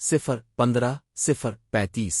015 035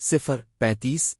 035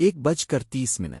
1:30।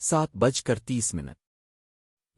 7:30।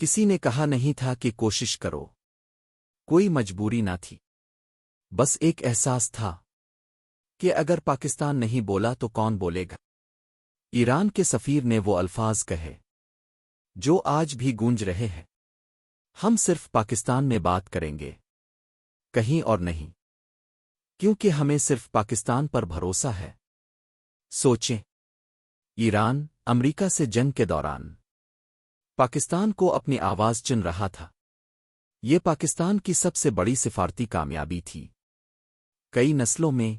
کسی نے کہا نہیں تھا کہ کوشش کرو، کوئی مجبوری نہ تھی، بس ایک احساس تھا کہ اگر پاکستان نہیں بولا تو کون بولے گا؟ ایران کے سفیر نے وہ الفاظ کہے جو آج بھی گونج رہے ہیں، ہم صرف پاکستان میں بات کریں گے، کہیں اور نہیں، کیونکہ ہمیں صرف پاکستان پر بھروسہ ہے۔ سوچیں، ایران امریکہ سے جنگ کے دوران پاکستان کو اپنی آواز چن رہا تھا۔ یہ پاکستان کی سب سے بڑی سفارتی کامیابی تھی کئی نسلوں میں۔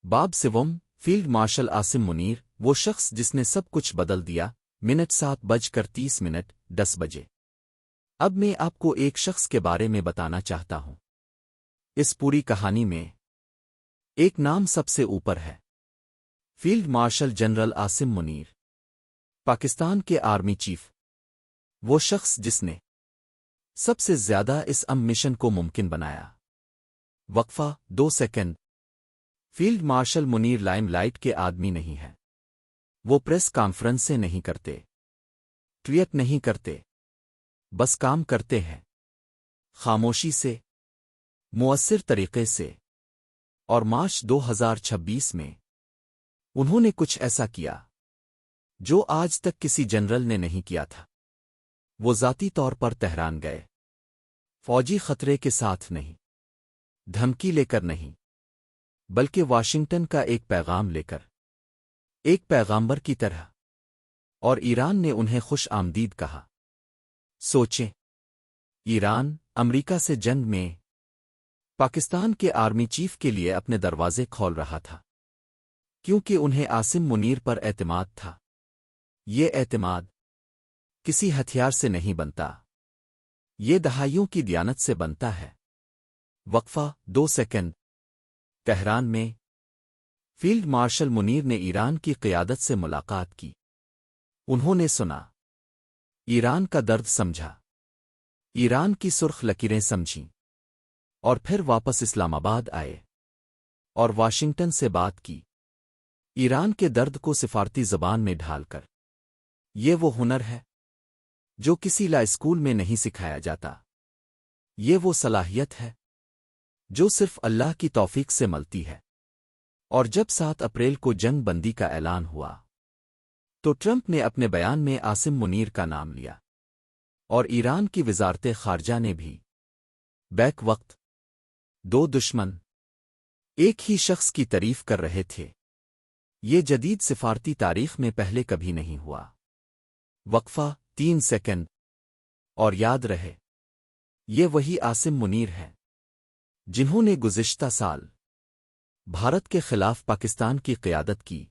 باب سوم، فیلڈ مارشل عاصم منیر، وہ شخص جس نے سب کچھ بدل دیا۔ 7:30 10 بجے۔ اب میں آپ کو ایک شخص کے بارے میں بتانا چاہتا ہوں۔ اس پوری کہانی میں ایک نام سب سے اوپر ہے، field marshal general Asim Munir, Pakistan کے آرمی چیف، وہ شخص جس نے سب سے زیادہ اس مشن کو ممکن بنایا۔ وقفہ 2 سیکنڈ۔ فیلڈ مارشل منیر لائم لائٹ کے آدمی نہیں ہے، وہ پریس کانفرنسیں نہیں کرتے، ٹویٹ نہیں کرتے، بس کام کرتے ہیں، خاموشی سے، مؤثر طریقے سے۔ اور مارچ 2026 میں انہوں نے کچھ ایسا کیا جو آج تک کسی جنرل نے نہیں کیا تھا۔ وہ ذاتی طور پر تہران گئے، فوجی خطرے کے ساتھ نہیں، دھمکی لے کر نہیں، بلکہ واشنگٹن کا ایک پیغام لے کر، ایک پیغامبر کی طرح، اور ایران نے انہیں خوش آمدید کہا۔ سوچیں، ایران امریکہ سے جنگ میں پاکستان کے آرمی چیف کے لیے اپنے دروازے کھول رہا تھا، کیونکہ انہیں عاصم منیر پر اعتماد تھا۔ یہ اعتماد کسی ہتھیار سے نہیں بنتا، یہ دہائیوں کی دیانت سے بنتا ہے۔ وقفہ 2 سیکنڈ۔ تہران میں فیلڈ مارشل منیر نے ایران کی قیادت سے ملاقات کی۔ انہوں نے سنا، ایران کا درد سمجھا، ایران کی سرخ لکیریں سمجھیں، اور پھر واپس اسلام آباد آئے اور واشنگٹن سے بات کی، ایران کے درد کو سفارتی زبان میں ڈھال کر۔ یہ وہ ہنر ہے جو کسی لا اسکول میں نہیں سکھایا جاتا، یہ وہ صلاحیت ہے جو صرف اللہ کی توفیق سے ملتی ہے۔ اور جب 7 اپریل کو جنگ بندی کا اعلان ہوا تو ٹرمپ نے اپنے بیان میں عاصم منیر کا نام لیا، اور ایران کی وزارت خارجہ نے بھی۔ بیک وقت 2 دشمن ایک ہی شخص کی تعریف کر رہے تھے، یہ جدید سفارتی تاریخ میں پہلے کبھی نہیں ہوا۔ وقفہ 3 سیکنڈ۔ اور یاد رہے، یہ وہی عاصم منیر ہے جنہوں نے گزشتہ سال بھارت کے خلاف پاکستان کی قیادت کی۔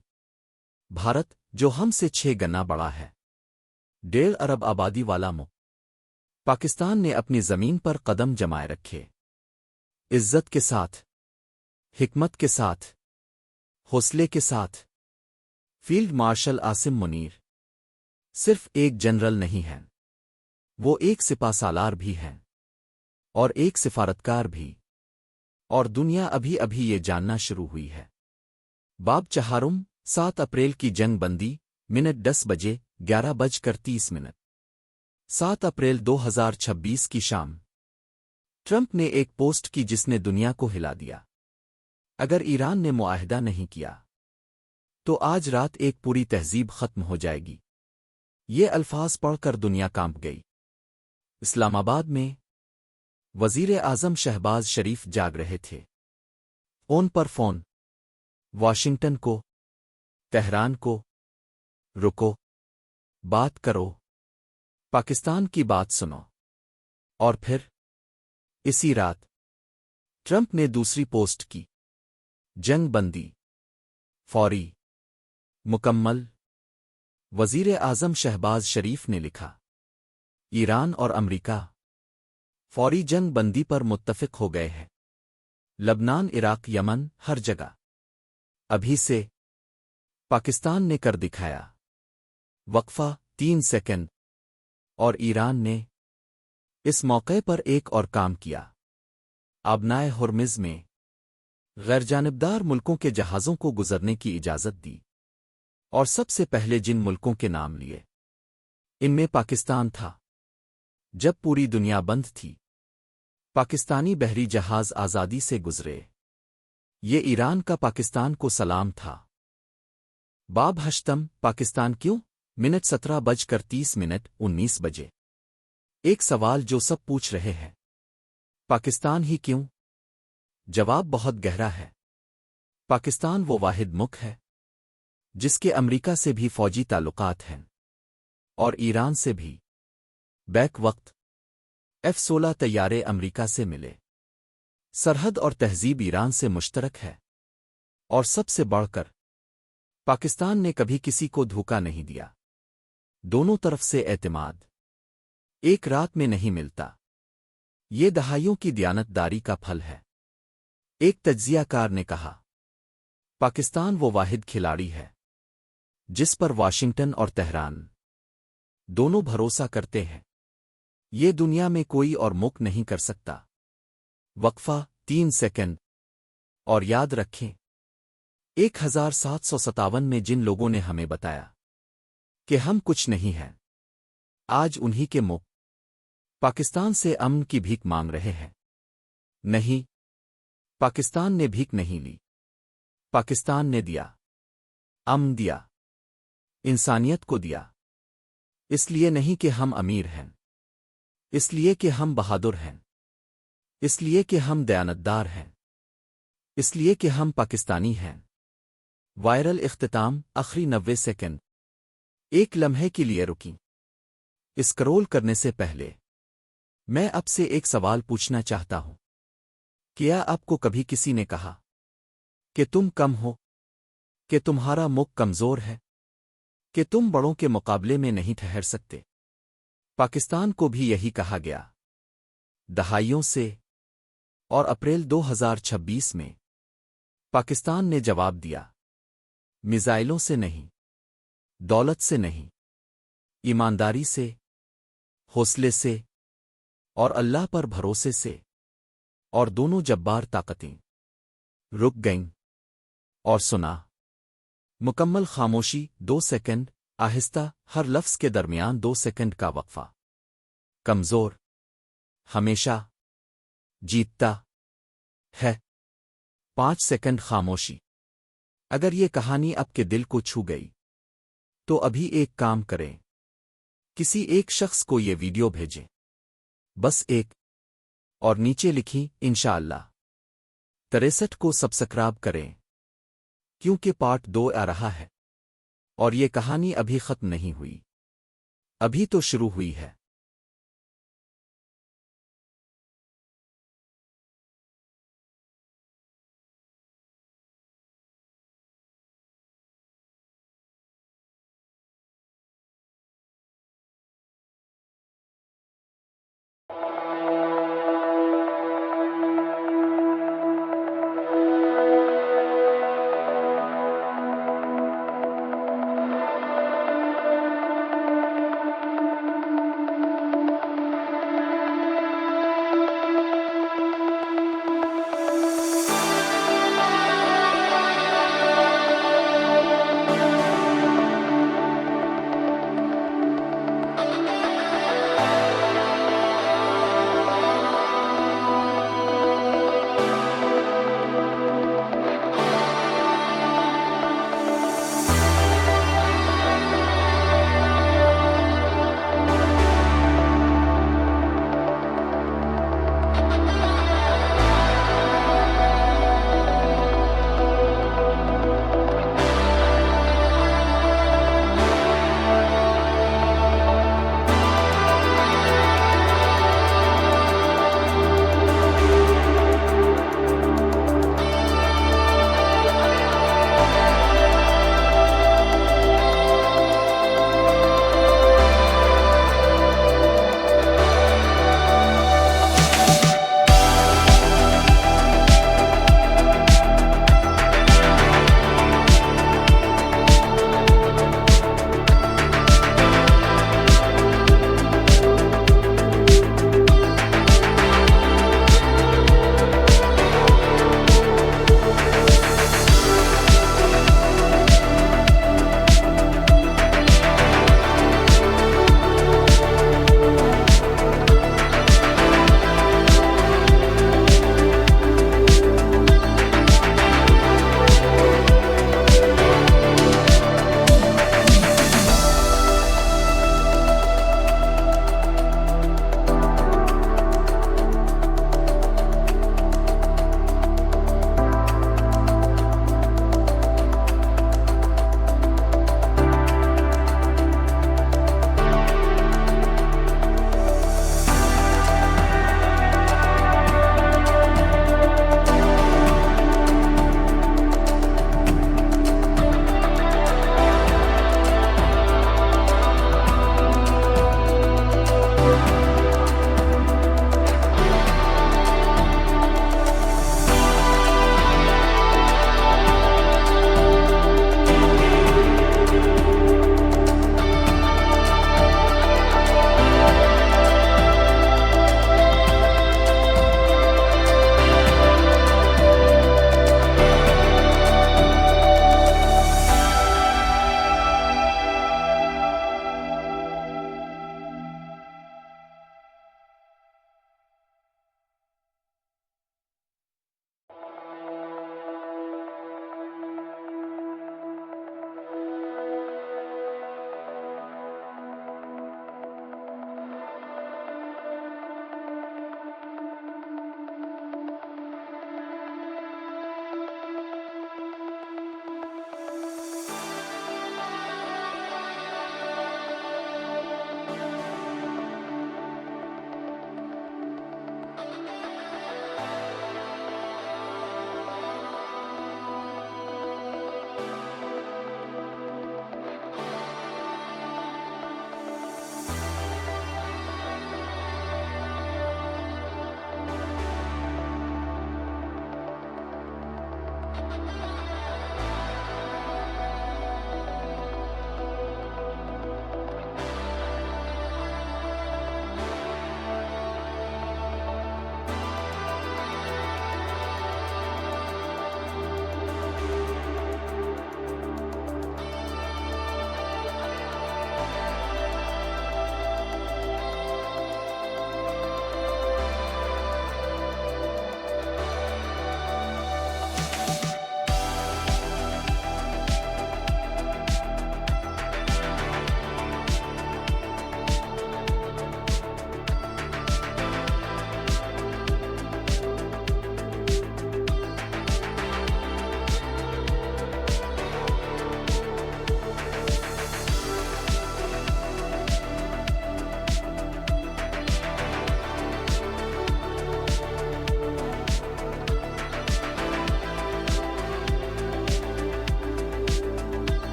بھارت جو ہم سے 6 گنا بڑا ہے، 1.5 ارب آبادی والا ملک، پاکستان نے اپنی زمین پر قدم جمائے رکھے، عزت کے ساتھ، حکمت کے ساتھ، حوصلے کے ساتھ۔ فیلڈ مارشل عاصم منیر صرف ایک جنرل نہیں ہیں، وہ ایک سپہ سالار بھی ہیں، اور ایک سفارتکار بھی، اور دنیا ابھی ابھی یہ جاننا شروع ہوئی ہے۔ باب چہارم، 7 اپریل کی جنگ بندی، 10 بجے 11:30۔ 7 اپریل 2026 کی شام، ٹرمپ نے ایک پوسٹ کی جس نے دنیا کو ہلا دیا۔ اگر ایران نے معاہدہ نہیں کیا تو آج رات ایک پوری تہذیب ختم ہو جائے گی۔ یہ الفاظ پڑھ کر دنیا کانپ گئی۔ اسلام آباد میں وزیر اعظم شہباز شریف جاگ رہے تھے، فون پر فون، واشنگٹن کو، تہران کو، رکو، بات کرو، پاکستان کی بات سنو۔ اور پھر اسی رات ٹرمپ نے دوسری پوسٹ کی، جنگ بندی فوری، مکمل۔ وزیر اعظم شہباز شریف نے لکھا، ایران اور امریکہ فوری جنگ بندی پر متفق ہو گئے ہیں، لبنان، عراق، یمن، ہر جگہ۔ ابھی سے پاکستان نے کر دکھایا۔ وقفہ 3 سیکنڈ۔ اور ایران نے اس موقع پر ایک اور کام کیا، آبنائے ہرمز میں غیر جانبدار ملکوں کے جہازوں کو گزرنے کی اجازت دی، اور سب سے پہلے جن ملکوں کے نام لیے ان میں پاکستان تھا جب پوری دنیا بند تھی۔ پاکستانی بحری جہاز آزادی سے گزرے۔ یہ ایران کا پاکستان کو سلام تھا۔ باب ہشتم پاکستان کیوں؟ منٹ 17:30 19 ایک سوال جو سب پوچھ رہے ہیں، پاکستان ہی کیوں؟ جواب بہت گہرا ہے۔ پاکستان وہ واحد ملک ہے جس کے امریکہ سے بھی فوجی تعلقات ہیں اور ایران سے بھی۔ بیک وقت F-16 طیارے امریکہ سے ملے۔ سرحد اور تہذیب ایران سے مشترک ہے، اور سب سے بڑھ کر پاکستان نے کبھی کسی کو دھوکہ نہیں دیا۔ دونوں طرف سے اعتماد ایک رات میں نہیں ملتا، یہ دہائیوں کی دیانتداری کا پھل ہے۔ ایک تجزیہ کار نے کہا، پاکستان وہ واحد کھلاڑی ہے جس پر واشنگٹن اور تہران دونوں بھروسہ کرتے ہیں۔ یہ دنیا میں کوئی اور ملک نہیں کر سکتا۔ وقفہ 3 سیکنڈ اور یاد رکھیں 1757 میں جن لوگوں نے ہمیں بتایا کہ ہم کچھ نہیں ہیں، آج انہی کے ملک پاکستان سے امن کی بھیک مانگ رہے ہیں۔ نہیں، پاکستان نے بھیک نہیں لی، پاکستان نے دیا، امن دیا، انسانیت کو دیا۔ اس لیے نہیں کہ ہم امیر ہیں، اس لیے کہ ہم بہادر ہیں، اس لیے کہ ہم دیانتدار ہیں، اس لیے کہ ہم پاکستانی ہیں۔ وائرل اختتام آخری 90 سیکنڈ۔ ایک لمحے کے لیے رکیں۔ اسکرول کرنے سے پہلے میں اب سے ایک سوال پوچھنا چاہتا ہوں۔ کیا آپ کو کبھی کسی نے کہا کہ تم کم ہو، کہ تمہارا ملک کمزور ہے، کہ تم بڑوں کے مقابلے میں نہیں ٹھہر سکتے؟ پاکستان کو بھی یہی کہا گیا دہائیوں سے، اور اپریل 2026 میں پاکستان نے جواب دیا، میزائلوں سے نہیں، دولت سے نہیں، ایمانداری سے، حوصلے سے، اور اللہ پر بھروسے سے۔ اور دونوں جبار طاقتیں رک گئیں اور سنا۔ مکمل خاموشی 2 سیکنڈ، آہستہ ہر لفظ کے درمیان 2 سیکنڈ کا وقفہ۔ کمزور ہمیشہ جیتتا ہے۔ 5 سیکنڈ خاموشی۔ اگر یہ کہانی آپ کے دل کو چھو گئی تو ابھی ایک کام کریں، کسی ایک شخص کو یہ ویڈیو بھیجیں، بس ایک، اور نیچے لکھیں انشاءاللہ 63 کو سبسکرائب کریں، کیونکہ پارٹ 2 آ رہا ہے، اور یہ کہانی ابھی ختم نہیں ہوئی، ابھی تو شروع ہوئی ہے۔